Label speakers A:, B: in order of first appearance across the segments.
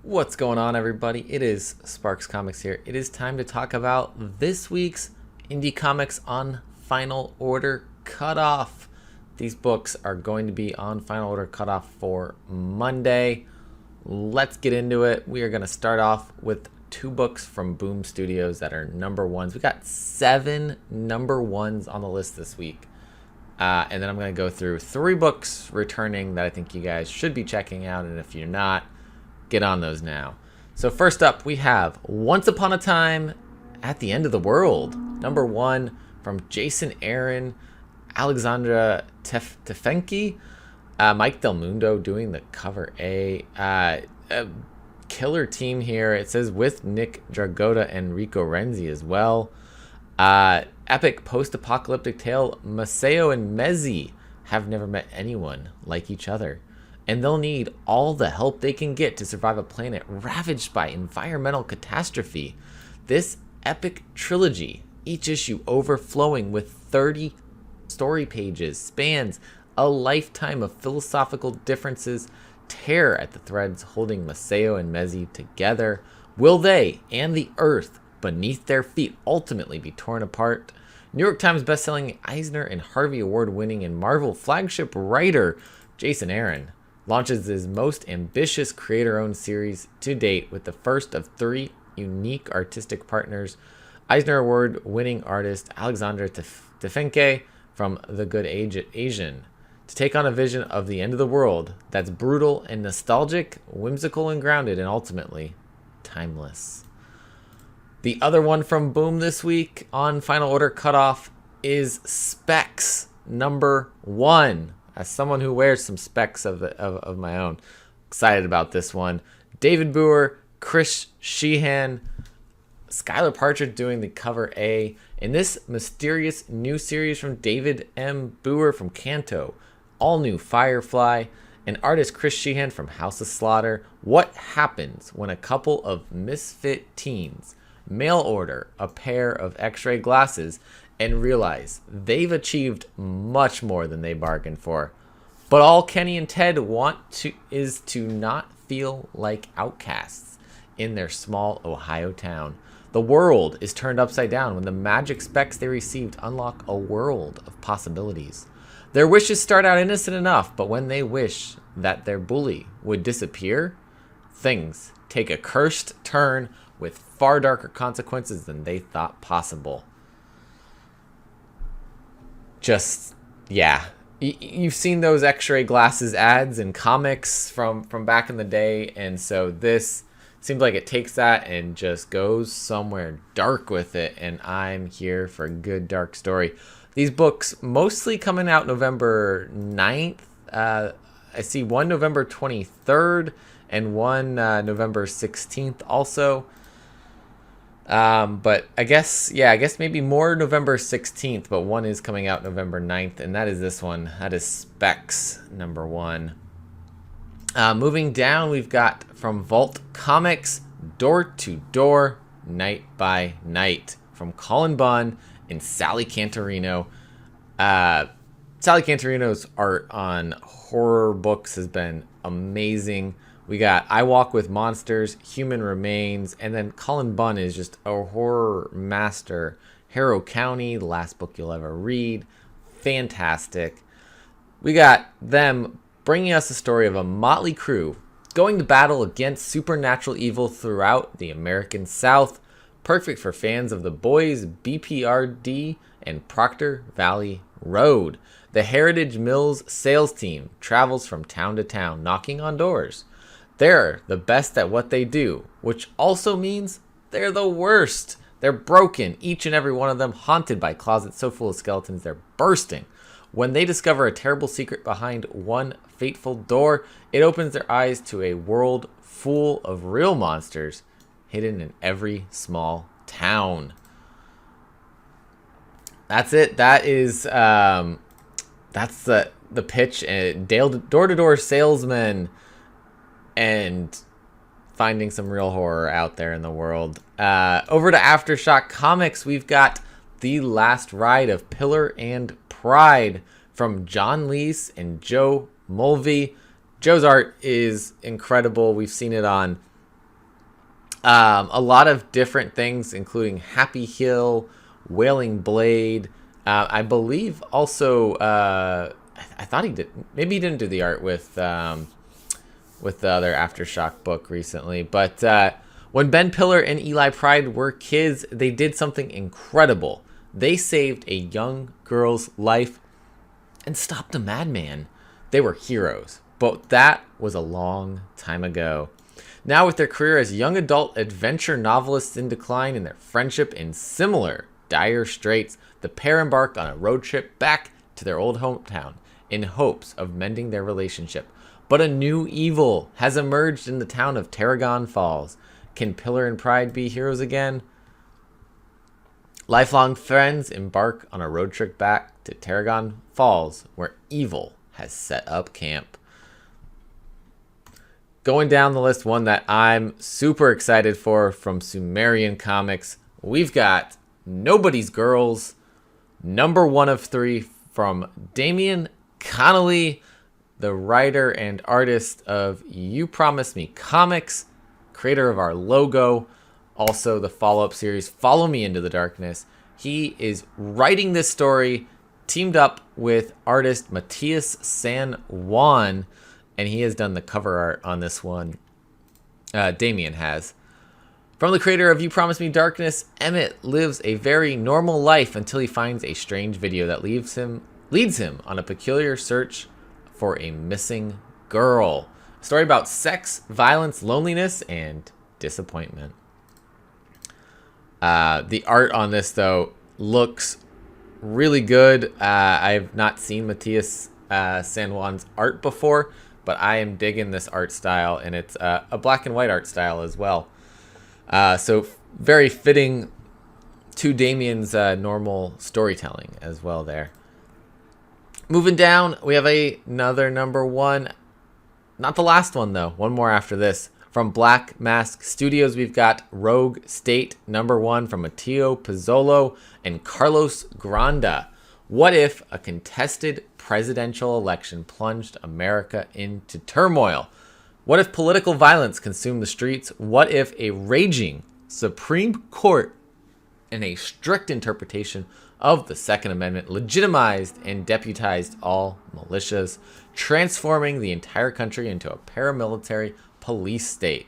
A: What's going on, everybody? It is Sparks Comics here. It is time to talk about this week's indie comics on Final Order Cutoff. These books are going to be on Final Order Cutoff for Monday. Let's get into it. We are going to start off with two books from Boom Studios that are number ones. We got 7 number ones on the list this week. And then I'm going to go through 3 books returning that I think you guys should be checking out. And if you're not, get on those now. So first up, we have Once Upon a Time at the End of the World, number 1 from Jason Aaron, Alexandra Tefenki, Mike Del Mundo doing the cover A. A killer team here. It says with Nick Dragotta and Rico Renzi as well. Epic post-apocalyptic tale. Maceo and Mezzi have never met anyone like each other, and they'll need all the help they can get to survive a planet ravaged by environmental catastrophe. This epic trilogy, each issue overflowing with 30 story pages, spans a lifetime of philosophical differences, tear at the threads holding Maceo and Mezzi together. Will they and the Earth beneath their feet ultimately be torn apart? New York Times bestselling Eisner and Harvey Award-winning and Marvel flagship writer Jason Aaron launches his most ambitious creator-owned series to date with the first of 3 unique artistic partners. Eisner Award-winning artist Alexandra Tefenke from The Good Asian to take on a vision of the end of the world that's brutal and nostalgic, whimsical and grounded, and ultimately timeless. The other one from Boom this week on Final Order Cutoff is Specs number 1. As someone who wears some specs of my own, excited about this one. David Booher, Chris Sheehan, Skylar Partridge doing the cover A. In this mysterious new series from David M. Booher from Kanto, all new Firefly, and artist Chris Sheehan from House of Slaughter. What happens when a couple of misfit teens mail order a pair of x-ray glasses and realize they've achieved much more than they bargained for? But all Kenny and Ted want is to not feel like outcasts in their small Ohio town. The world is turned upside down when the magic specs they received unlock a world of possibilities. Their wishes start out innocent enough, but when they wish that their bully would disappear, things take a cursed turn with far darker consequences than they thought possible. You've seen those x-ray glasses ads in comics from back in the day, and so this seems like it takes that and just goes somewhere dark with it, and I'm here for a good dark story. These books mostly coming out November 9th. I see one November 23rd and one November 16th also. But I guess maybe more November 16th, but one is coming out November 9th, and that is this one. That is Specs number 1. Moving down, we've got from Vault Comics, Door to Door, Night by Night, from Colin Bunn and Sally Cantorino. Sally Cantorino's art on horror books has been amazing. We got I Walk with Monsters, Human Remains, and then Colin Bunn is just a horror master. Harrow County, the last book you'll ever read. Fantastic. We got them bringing us the story of a motley crew going to battle against supernatural evil throughout the American South. Perfect for fans of The Boys, BPRD, and Proctor Valley Road. The Heritage Mills sales team travels from town to town, knocking on doors. They're the best at what they do, which also means they're the worst. They're broken, each and every one of them haunted by closets so full of skeletons they're bursting. When they discover a terrible secret behind one fateful door, it opens their eyes to a world full of real monsters hidden in every small town. That's it. That is that's the pitch. Door-to-door salesman and finding some real horror out there in the world. Over to Aftershock Comics, we've got The Last Ride of Pillar and Pride from John Leese and Joe Mulvey. Joe's art is incredible. We've seen it on A lot of different things, including Happy Hill, Wailing Blade. I believe also, I thought he did. Maybe he didn't do the art with the other Aftershock book recently. But when Ben Pillar and Eli Pride were kids, they did something incredible. They saved a young girl's life and stopped a madman. They were heroes, but that was a long time ago. Now, with their career as young adult adventure novelists in decline and their friendship in similar dire straits, the pair embark on a road trip back to their old hometown in hopes of mending their relationship. But a new evil has emerged in the town of Tarragon Falls. Can Pillar and Pride be heroes again? Lifelong friends embark on a road trip back to Tarragon Falls, where evil has set up camp. Going down the list, one that I'm super excited for from Sumerian Comics, we've got Nobody's Girls, number 1 of 3 from Damian Connolly, the writer and artist of You Promised Me Comics, creator of our logo, also the follow-up series Follow Me Into the Darkness. He is writing this story, teamed up with artist Matthias San Juan, and he has done the cover art on this one. Damien has. From the creator of You Promised Me Darkness, Emmett lives a very normal life until he finds a strange video that leads him on a peculiar search for a missing girl. A story about sex, violence, loneliness, and disappointment. The art on this, though, looks really good. I've not seen Matthias San Juan's art before, but I am digging this art style, and it's a black and white art style as well. So very fitting to Damien's normal storytelling as well there. Moving down, we have another number 1. Not the last one, though. One more after this. From Black Mask Studios, we've got Rogue State, number 1 from Matteo Pizzolo and Carlos Granda. What if a contested presidential election plunged America into turmoil? What if political violence consumed the streets? What if a raging Supreme Court and a strict interpretation of the Second Amendment legitimized and deputized all militias, transforming the entire country into a paramilitary police state?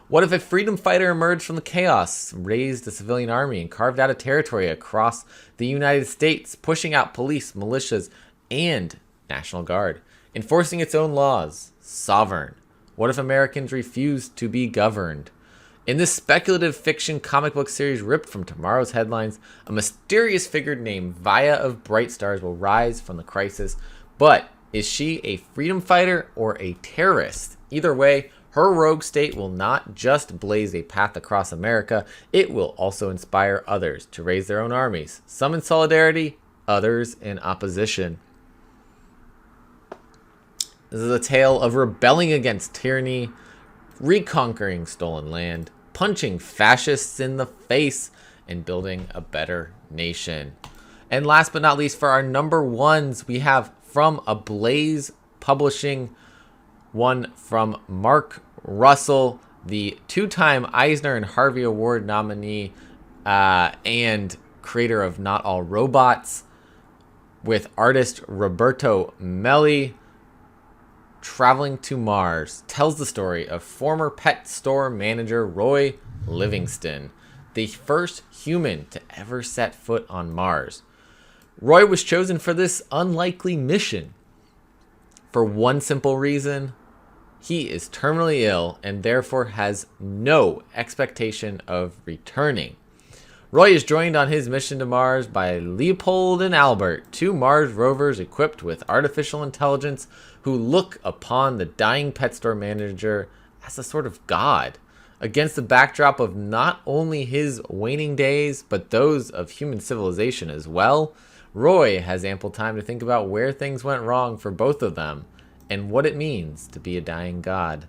A: What if a freedom fighter emerged from the chaos, raised a civilian army, and carved out a territory across the United States, pushing out police, militias, and National Guard, enforcing its own laws, sovereign? What if Americans refused to be governed? In this speculative fiction comic book series ripped from tomorrow's headlines, a mysterious figure named Vaya of Bright Stars will rise from the crisis. But is she a freedom fighter or a terrorist? Either way, her rogue state will not just blaze a path across America, it will also inspire others to raise their own armies, some in solidarity, others in opposition. This is a tale of rebelling against tyranny, reconquering stolen land, punching fascists in the face, and building a better nation. And last but not least, for our number 1s, we have from Ablaze Publishing, one from Mark Russell, the 2-time Eisner and Harvey Award nominee and creator of Not All Robots, with artist Roberto Melli. Traveling to Mars tells the story of former pet store manager Roy Livingston, the first human to ever set foot on Mars. Roy was chosen for this unlikely mission for one simple reason: he is terminally ill and therefore has no expectation of returning. Roy is joined on his mission to Mars by Leopold and Albert, 2 Mars rovers equipped with artificial intelligence who look upon the dying pet store manager as a sort of god, against the backdrop of not only his waning days, but those of human civilization as well. Roy has ample time to think about where things went wrong for both of them, and what it means to be a dying god.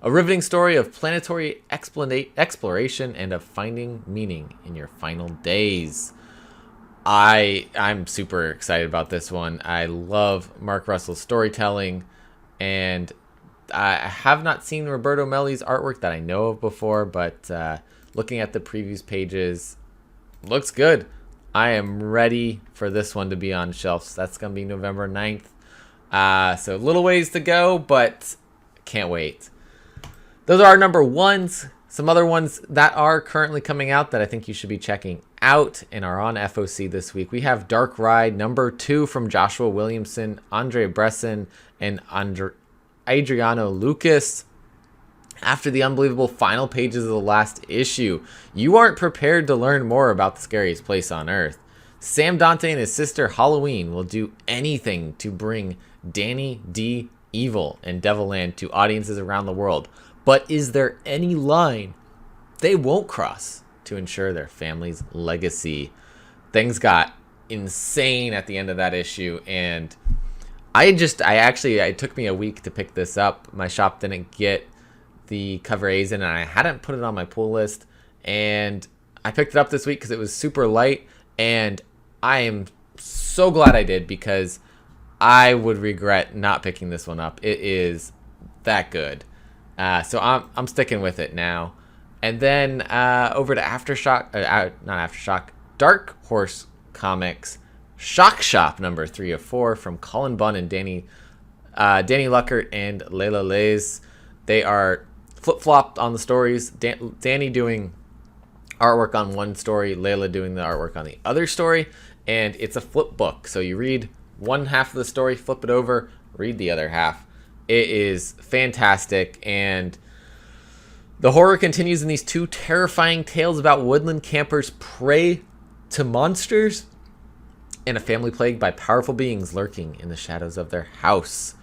A: A riveting story of planetary exploration and of finding meaning in your final days. I'm super excited about this one. I love Mark Russell's storytelling, and I have not seen Roberto Melli's artwork that I know of before, but looking at the previews pages, looks good. I am ready for this one to be on shelves. That's going to be November 9th. So a little ways to go, but can't wait. Those are our number ones. Some other ones that are currently coming out that I think you should be checking out and are on FOC this week. We have Dark Ride number 2 from Joshua Williamson, Andre Bresson, and Adriano Lucas. After the unbelievable final pages of the last issue, you aren't prepared to learn more about the scariest place on Earth. Sam Dante and his sister Halloween will do anything to bring Danny D. Evil and Devilland to audiences around the world. But is there any line they won't cross to ensure their family's legacy? Things got insane at the end of that issue, and it took me a week to pick this up. My shop didn't get the cover A's in, and I hadn't put it on my pull list, and I picked it up this week because it was super light, and I am so glad I did, because I would regret not picking this one up. It is that good. So I'm sticking with it now. And then over to Dark Horse Comics, Shock Shop number 3 of 4 from Colin Bunn and Danny Luckert and Layla Lays. They are flip-flopped on the stories. Danny doing artwork on one story, Layla doing the artwork on the other story, and it's a flip book. So you read one half of the story, flip it over, read the other half. It is fantastic, and the horror continues in these 2 terrifying tales about woodland campers' prey to monsters and a family plagued by powerful beings lurking in the shadows of their house.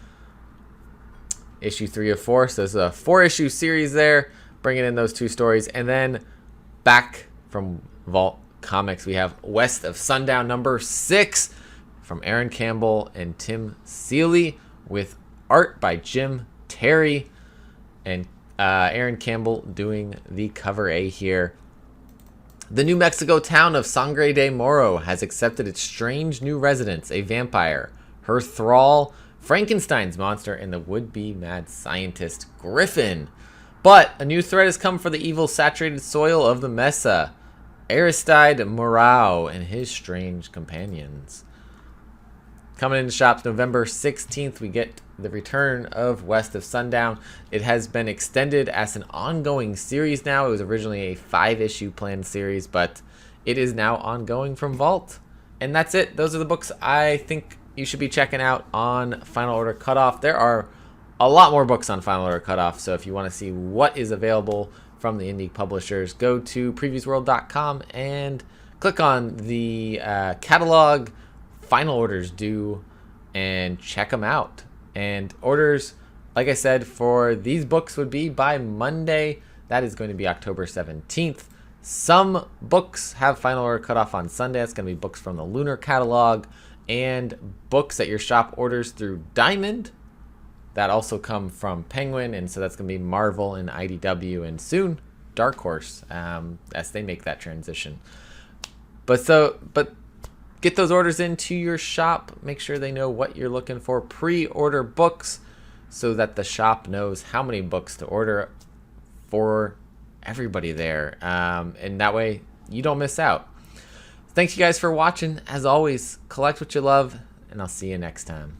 A: Issue 3 of 4, so there's a 4-issue series there, bringing in those 2 stories. And then back from Vault Comics, we have West of Sundown number 6 from Aaron Campbell and Tim Seeley, with art by Jim Terry, and Aaron Campbell doing the cover A here. The New Mexico town of Sangre de Moro has accepted its strange new residents, a vampire, her thrall, Frankenstein's monster, and the would-be mad scientist Griffin. But a new threat has come for the evil saturated soil of the Mesa, Aristide Morau and his strange companions. Coming into shops November 16th, we get the return of West of Sundown. It has been extended as an ongoing series now. It was originally a 5-issue planned series, but it is now ongoing from Vault. And that's it. Those are the books I think you should be checking out on Final Order Cutoff. There are a lot more books on Final Order Cutoff, so if you want to see what is available from the indie publishers, go to previewsworld.com and click on the catalog Final Orders due and check them out. And orders, like I said, for these books would be by Monday. That is going to be October 17th. Some books have Final Order Cutoff on Sunday. That's going to be books from the Lunar catalog and books that your shop orders through Diamond that also come from Penguin, and so that's going to be Marvel and IDW and soon Dark Horse as they make that transition. But get those orders into your shop. Make sure they know what you're looking for. Pre-order books so that the shop knows how many books to order for everybody there. And that way you don't miss out. Thanks you guys for watching. As always, collect what you love, and I'll see you next time.